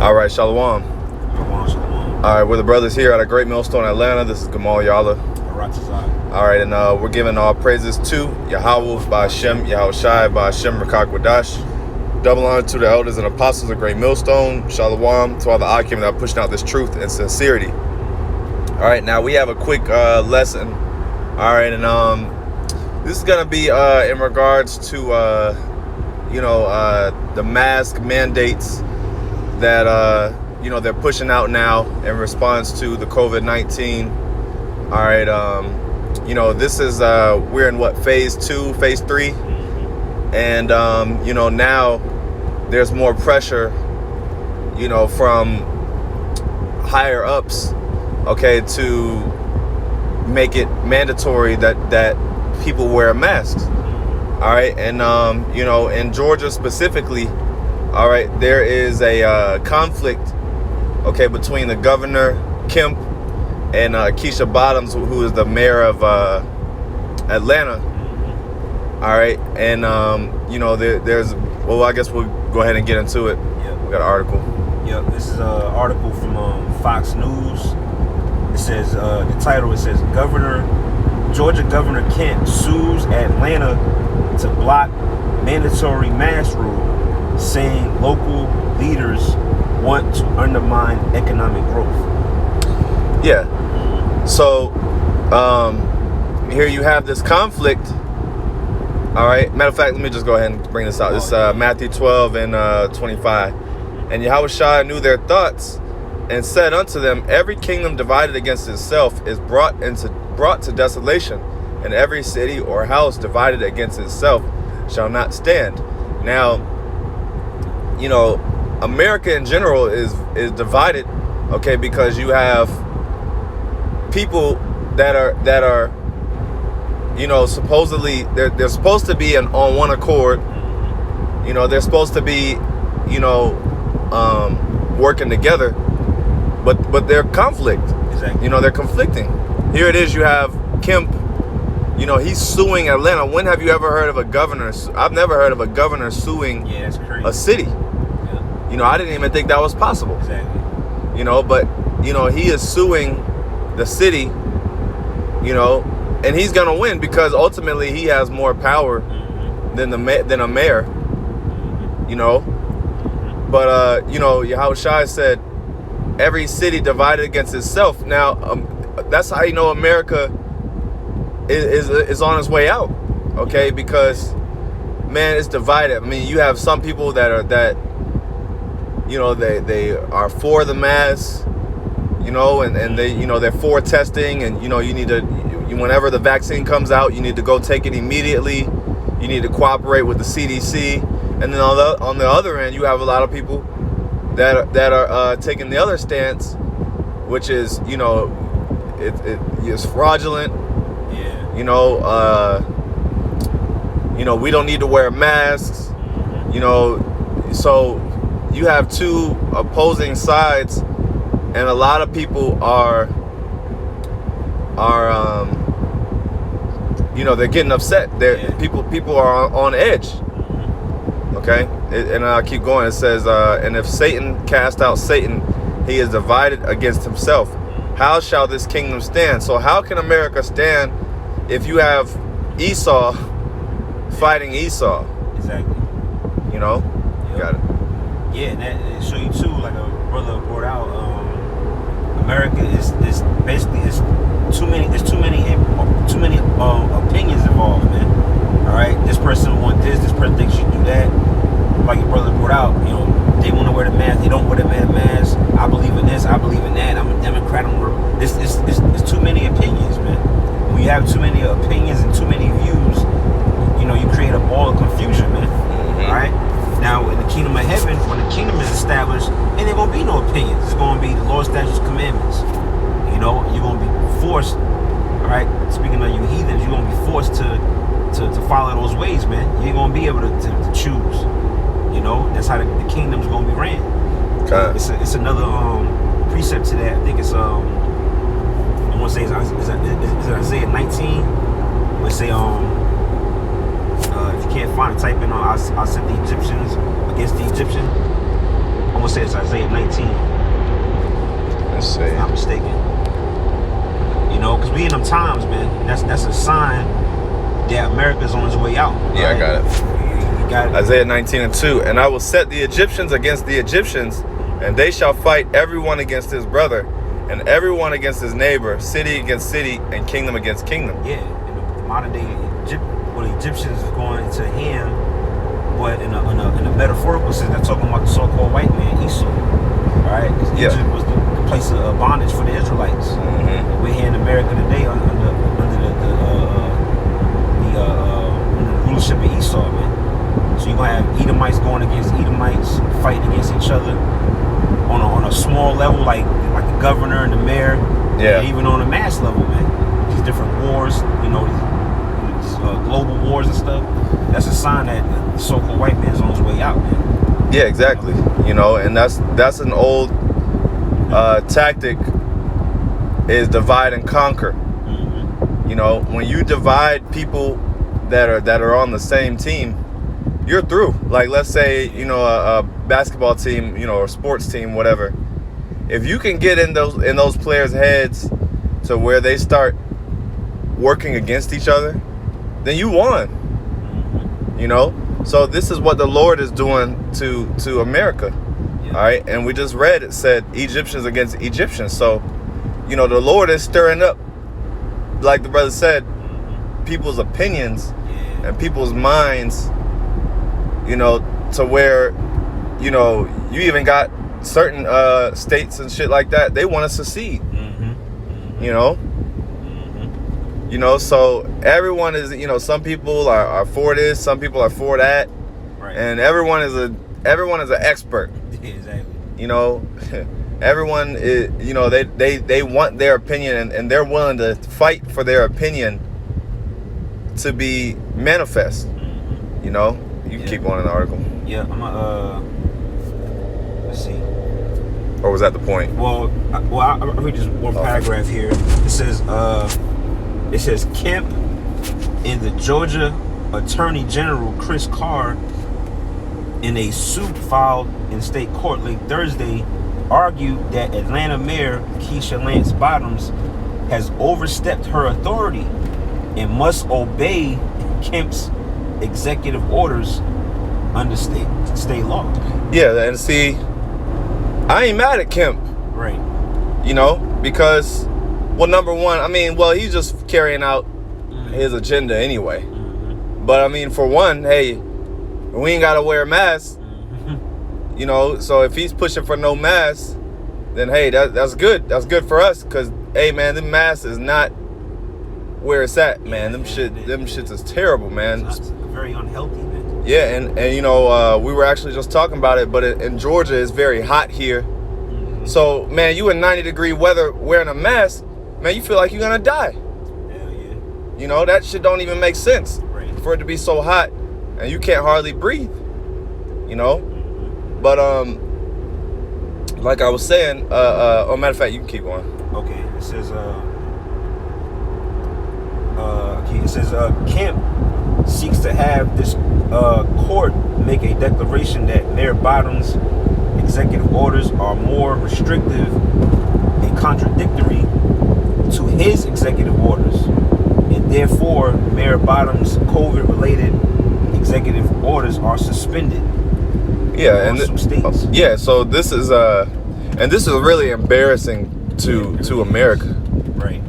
All right, Shalom. Shalom. All right, we're the brothers here at a Great Millstone, Atlanta. This is Gamal Yala. All right, and we're giving all praises to YAHAWAH, BAHASHAM, YAHAWASHI, BAHASHAM, Wadash. Double honor to the elders and apostles of Great Millstone. Shalom to all the Akim that are pushing out this truth and sincerity. All right, now we have a quick lesson. All right, and this is gonna be in regards to the mask mandates that they're pushing out now in response to the COVID-19. All right, this is we're in what, phase 2, phase 3, and now there's more pressure from higher ups, okay, to make it mandatory that people wear masks. All right, and in Georgia specifically, all right, there is a conflict, okay, between the governor Kemp and Keshia who is the mayor of Atlanta. All right, and there's I guess we'll go ahead and get into it. Yeah, we got an article. Yeah, this is an article from Fox News. It says the title. It says Georgia Governor Kemp sues Atlanta to block mandatory mask rule, saying local leaders want to undermine economic growth. Yeah. So here you have this conflict. All right. Matter of fact, let me just go ahead and bring this out. This Matthew 12 and 25. And YAHAWASHI knew their thoughts and said unto them, every kingdom divided against itself is brought to desolation, and every city or house divided against itself shall not stand. Now, America in general is divided, okay, because you have people that are supposedly they're supposed to be on one accord. They're supposed to be working together, but they're conflict. Exactly. They're conflicting. Here it is. You have Kemp. He's suing Atlanta. When have you ever heard of a governor? I've never heard of a governor suing a city. Yeah. I didn't even think that was possible. Exactly. But he is suing the city. And he's gonna win because ultimately he has more power than a mayor. But YAHAWASHI said every city divided against itself. Now that's how America is on its way out, okay? Because man, it's divided. I mean, you have some people that they are for the masks, and they're for testing, and you need to, whenever the vaccine comes out, you need to go take it immediately. You need to cooperate with the CDC. And then on the other end, you have a lot of people that are taking the other stance, which is it's fraudulent. Yeah. We don't need to wear masks. So you have two opposing sides, and a lot of people are they're getting upset. People are on edge. Okay, and I'll keep going. It says, and if Satan cast out Satan, he is divided against himself. How shall this kingdom stand? So how can America stand if you have Esau fighting Esau? Exactly. You got it. Yeah, and that show you too, like a brother brought out, America is basically too many opinions involved, man. All right, this person wants this person thinks you do that. Like your brother brought out, they want to wear the mask, they don't wear the mask. I believe in this, I believe in that. I'm a Democrat. It's too many opinions, man. When you have too many opinions and too many views, you create a ball of confusion, man. All right. Now, in the kingdom of heaven, when the kingdom is established, ain't there gonna be no opinions. It's gonna be the Lord, statutes, commandments. You're gonna be forced. All right. Speaking of you heathens, you're gonna be forced to follow those ways, man. You ain't gonna be able to choose. That's how the kingdom's gonna be ran. Okay. It's another precept to that. I think it's I want to say is Isaiah 19. Let's say if you can't find it, type in I'll set the Egyptians against the Egyptian. I'm gonna say it's Isaiah 19. Let's see. If I'm not mistaken. You know, because we in them times, man. That's a sign that America's on its way out. Yeah, right? I got it. You got it. Isaiah 19:2. And I will set the Egyptians against the Egyptians, and they shall fight everyone against his brother, and everyone against his neighbor, city against city, and kingdom against kingdom. Yeah, in the modern day, the Egyptians is going into Ham, but in a metaphorical sense, they're talking about the so-called white man, Esau. Right? Because Egypt was the place of bondage for the Israelites. Mm-hmm. We're here in America today under the rulership of Esau, man. So you're gonna have Edomites going against Edomites, fighting against each other on a small level, like the governor and the mayor. Yeah. And even on a mass level, man. These different wars, you know, these global wars and stuff. That's a sign that the so-called white man's on his way out, man. Yeah, exactly. You know, and that's an old tactic, is divide and conquer. Mm-hmm. You know, when you divide people that are on the same team, you're through. Like, let's say, you know, a basketball team, you know, or sports team, whatever. If you can get in those players' heads to where they start working against each other, then you won. Mm-hmm. You know? So this is what the Lord is doing to America. Yeah. All right? And we just read, it said Egyptians against Egyptians. So, you know, the Lord is stirring up, like the brother said, people's opinions and people's minds, you know, to where, you know, you even got certain states and shit like that, they want to secede. Mm-hmm. You know? You know, so everyone is, you know, some people are for this, some people are for that. Right. And everyone is an expert. Exactly. You know, everyone is, you know, they want their opinion, and they're willing to fight for their opinion to be manifest. You know, you can keep going in the article. Yeah, I'm let's see. Or was that the point? Well, I'll read just one paragraph here. It says Kemp and the Georgia Attorney General Chris Carr, in a suit filed in state court late Thursday, argued that Atlanta Mayor Keshia Lance Bottoms has overstepped her authority and must obey Kemp's executive orders under state law. Yeah, and see, I ain't mad at Kemp. Right. You know, because, well, number one, I mean, well, he's just carrying out his agenda anyway. Mm-hmm. But I mean, for one, hey, we ain't gotta wear a mask. Mm-hmm. You know, so if he's pushing for no mask, then hey, that's good. That's good for us, because hey, man, the mask is not where it's at, man. Them shits is terrible, man. It's very unhealthy, man. Yeah, and you know, we were actually just talking about it, but in Georgia, it's very hot here. Mm-hmm. So, man, you in 90-degree weather wearing a mask, man, you feel like you're gonna die. Hell yeah. You know, that shit don't even make sense. Right. For it to be so hot and you can't hardly breathe. You know? But like I was saying, oh, matter of fact, you can keep going. Okay, it says Kemp seeks to have this court make a declaration that Mayor Bottoms' executive orders are more restrictive and contradictory to his executive orders, and therefore Mayor Bottoms' COVID-related executive orders are suspended. Yeah, and some states. Yeah, so this is and this is really embarrassing to America. Right.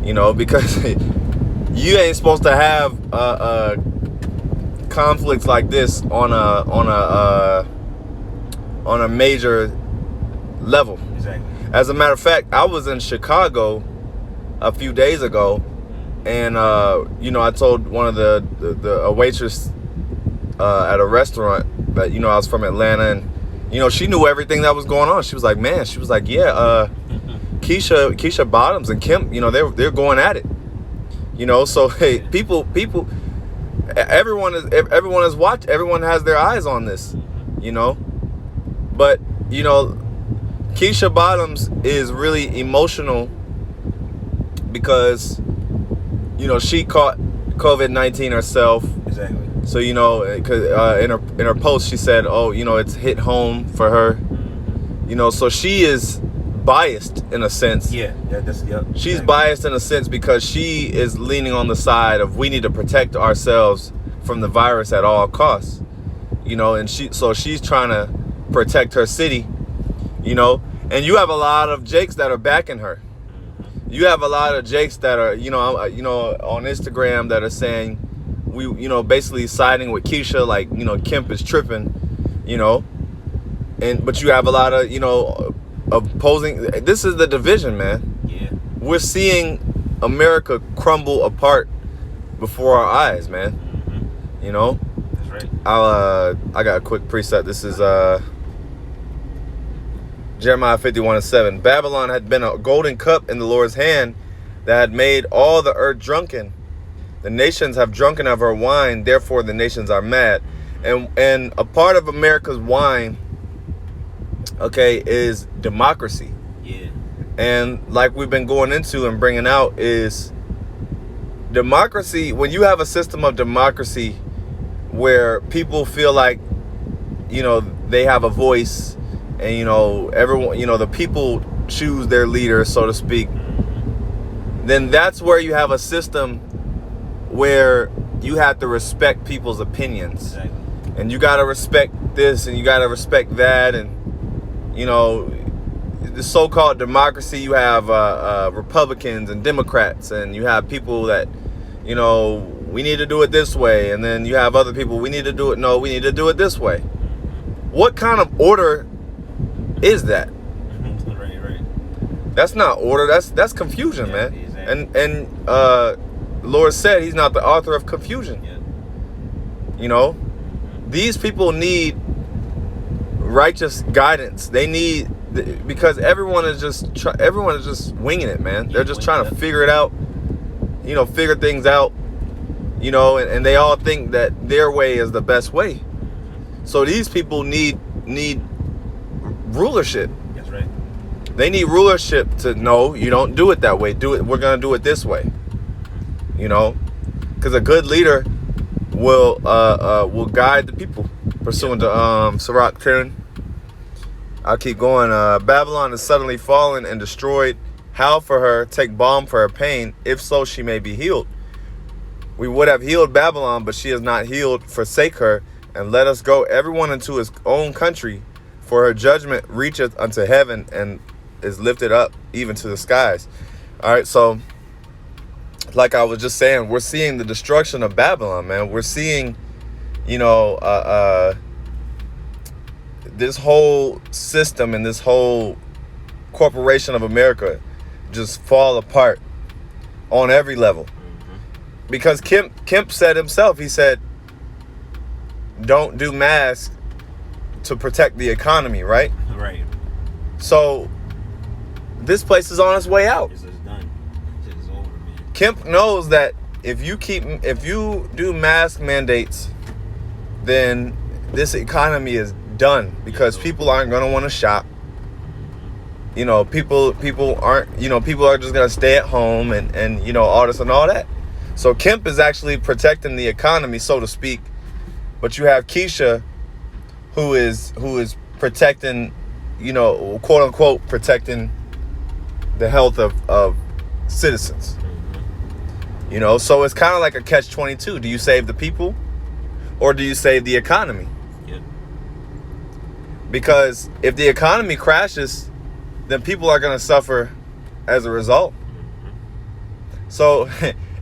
You know, because you ain't supposed to have conflicts like this on a major level. Exactly. As a matter of fact, I was in Chicago a few days ago, and you know, I told one of a waitress at a restaurant that, you know, I was from Atlanta, and you know, she knew everything that was going on. She was like, man, yeah, Keshia Bottoms and Kemp, you know, they're going at it. You know, so hey, people, everyone is watching. Everyone has their eyes on this. You know, but you know, Keshia Bottoms is really emotional because, you know, she caught COVID-19 herself. Exactly. So, you know, cause in her post she said, oh, you know, it's hit home for her. You know, so she is biased in a sense. Yeah, that's yep. She's biased in a sense because she is leaning on the side of we need to protect ourselves from the virus at all costs. You know, and she's trying to protect her city, you know. And you have a lot of Jakes that are backing her. You have a lot of Jakes that are, you know, on Instagram that are saying basically siding with Keshia, like, you know, Kemp is tripping, you know. But you have a lot of, you know, opposing. This is the division, man. Yeah. We're seeing America crumble apart before our eyes, man. You know. That's right. I got a quick preset. This is Jeremiah 51:7. Babylon had been a golden cup in the Lord's hand that had made all the earth drunken. The nations have drunken of her wine, therefore the nations are mad. And a part of America's wine, okay, is democracy. Yeah. And like we've been going into and bringing out is democracy. When you have a system of democracy where people feel like, you know, they have a voice and, you know, everyone, you know, the people choose their leader, so to speak, then that's where you have a system where you have to respect people's opinions. Exactly. And you got to respect this and you got to respect that. And, you know, the so-called democracy, you have Republicans and Democrats, and you have people that, you know, we need to do it this way. And then you have other people, we need to do it this way. What kind of order is that? Right. That's not order. That's confusion, Yeah, man. exactly. And the Lord said he's not the author of confusion. Yeah. You know, these people need righteous guidance. They need, because everyone is just winging it, man. They're just trying to figure it out, you know, figure things out, you know, and they all think that their way is the best way. So these people need rulership. That's right. They need rulership to know you don't do it that way. We're gonna do it this way. You know, because a good leader will guide the people pursuant to Sirach 10. I'll keep going. Babylon is suddenly fallen and destroyed. Howl for her, take balm for her pain. If so, she may be healed. We would have healed Babylon, but she is not healed. Forsake her, and let us go everyone into his own country. For her judgment reacheth unto heaven and is lifted up even to the skies. All right, so like I was just saying, we're seeing the destruction of Babylon, man. We're seeing, you know, this whole system and this whole corporation of America just fall apart on every level. Because Kemp said himself, he said, don't do masks to protect the economy, right? Right. So this place is on its way out. It's done. It's over, man. Kemp knows that if you do mask mandates, then this economy is done, because people aren't going to want to shop. You know, people aren't, you know, people are just going to stay at home and, you know, all this and all that. So Kemp is actually protecting the economy, so to speak. But you have Keshia, who is protecting, you know, quote unquote, protecting the health of citizens. You know, so it's kind of like a catch-22. Do you save the people or do you save the economy? Yeah. Because if the economy crashes, then people are going to suffer as a result. So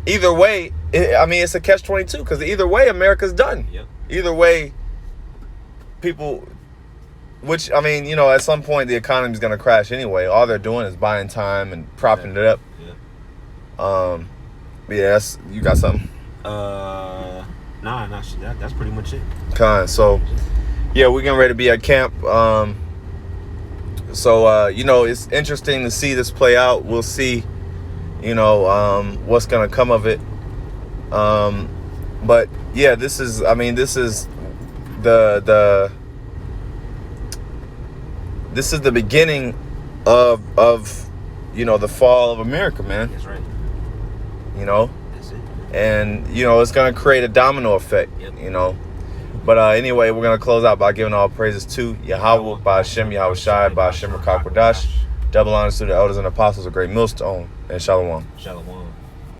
either way, it's a catch-22, because either way, America's done. Yep. Either way, people, which, I mean, you know, at some point the economy's going to crash anyway. All they're doing is buying time and propping it up. Yeah. But yeah, you got something? Nah, that's pretty much it. So, yeah, we're getting ready to be at camp. So, you know, it's interesting to see this play out. We'll see, you know, what's going to come of it. But yeah, this is the beginning of you know, the fall of America, man. That's right. You know, That's it. and you know, it's gonna create a domino effect. Yep. You know, But anyway, we're going to close out by giving all praises to YAHAWAH, BAHASHAM, YAHAWASHI, BAHASHAM, Rakak Wadash. Double honors to the elders and apostles, a great millstone, and Shalom. Shalom.